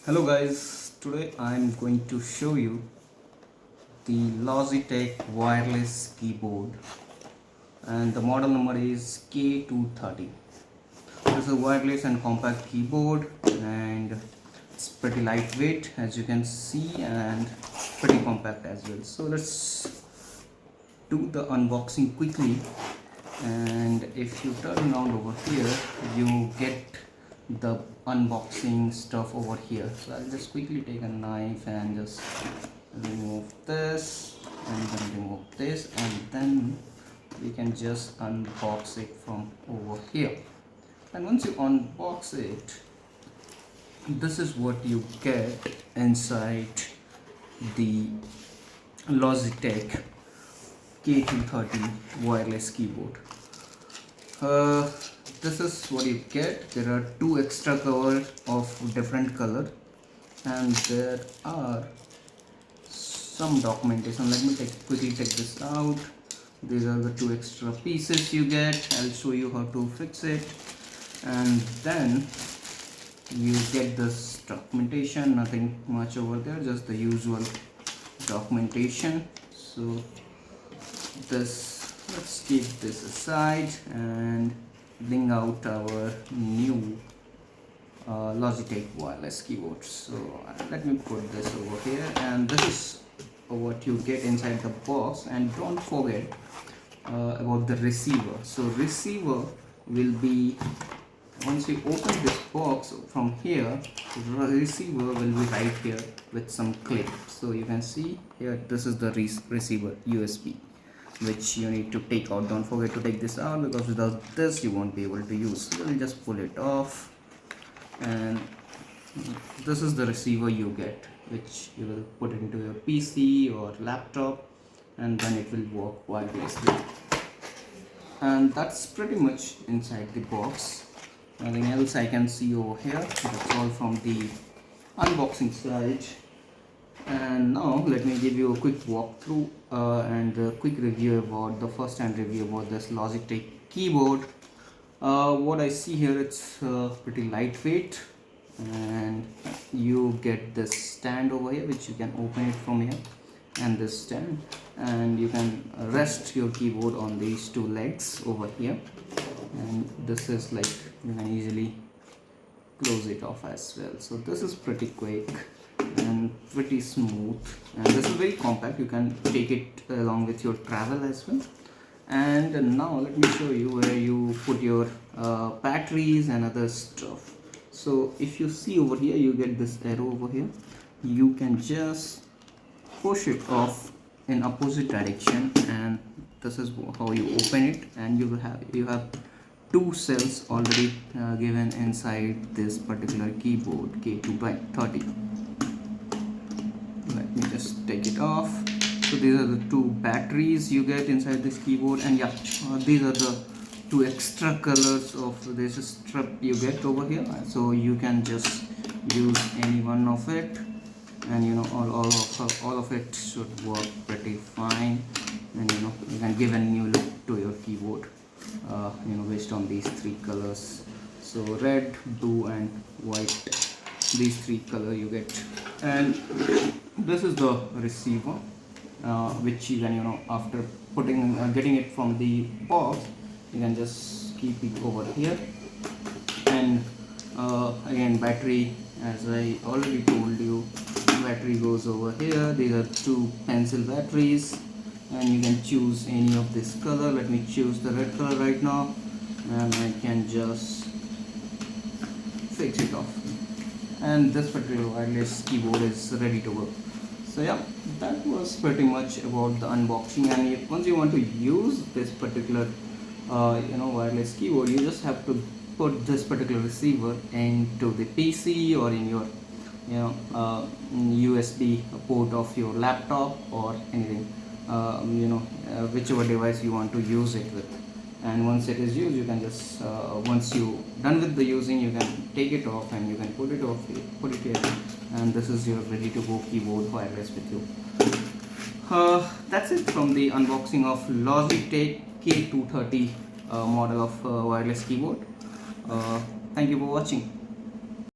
Hello guys, today I'm going to show you the Logitech wireless keyboard and the model number is K230. This is a wireless and compact keyboard and it's pretty lightweight as you can see and pretty compact as well. So let's do the unboxing quickly, and if you turn around over here you get the unboxing stuff over here. So I'll just quickly take a knife and just remove this and then remove this, and then we can just unbox it from over here. And once you unbox it, this is what you get inside the Logitech K230 wireless keyboard. This is what you get. There are two extra covers of different color and there are some documentation. Let me quickly take this out. These are the two extra pieces you get. I'll show you how to fix it, and then you get this documentation. Nothing much over there, just the usual documentation. So this, let's keep this aside and bring out our new Logitech wireless keyboard. So let me put this over here, and this is what you get inside the box. And don't forget about the receiver. So receiver will be, once you open this box from here, the receiver will be right here with some clip. So you can see here, this is the receiver USB, which you need to take out. Don't forget to take this out, because without this you won't be able to use. So we'll just pull it off, and this is the receiver you get, which you will put into your PC or laptop, and then it will work wirelessly. And that's pretty much inside the box. Nothing else I can see over here. That's all from the unboxing side. And now let me give you a quick walkthrough and a quick review about the first hand review about this Logitech keyboard. What I see here, it's pretty lightweight, and you get this stand over here which you can open it from here, and this stand, and you can rest your keyboard on these two legs over here, and this is like, you can easily close it off as well. So this is pretty quick and pretty smooth, and this is very compact. You can take it along with your travel as well. And now let me show you where you put your batteries and other stuff. So if you see over here, you get this arrow over here. You can just push it off in opposite direction, and this is how you open it, and you have two cells already given inside this particular keyboard K230. Let me just take it off. So these are the two batteries you get inside this keyboard, and yeah, these are the two extra colors of this strip you get over here. So you can just use any one of it, and you know, all of it should work pretty fine, and you know, you can give a new look to your keyboard based on these three colors. So red, blue and white, these three colors you get. And this is the receiver, which you can, after getting it from the box, you can just keep it over here. And again, battery, as I already told you, battery goes over here. These are two pencil batteries, and you can choose any of this color. Let me choose the red color right now, and I can just fix it off, and this particular wireless keyboard is ready to work. So yeah, that was pretty much about the unboxing. And once you want to use this particular wireless keyboard, you just have to put this particular receiver into the PC or in your USB port of your laptop or anything, whichever device you want to use it with. And once it is used, you can just once you done with the using, you can take it off and you can put it here, and this is your ready to go keyboard wireless with you. That's it from the unboxing of Logitech K230 model of wireless keyboard. Thank you for watching.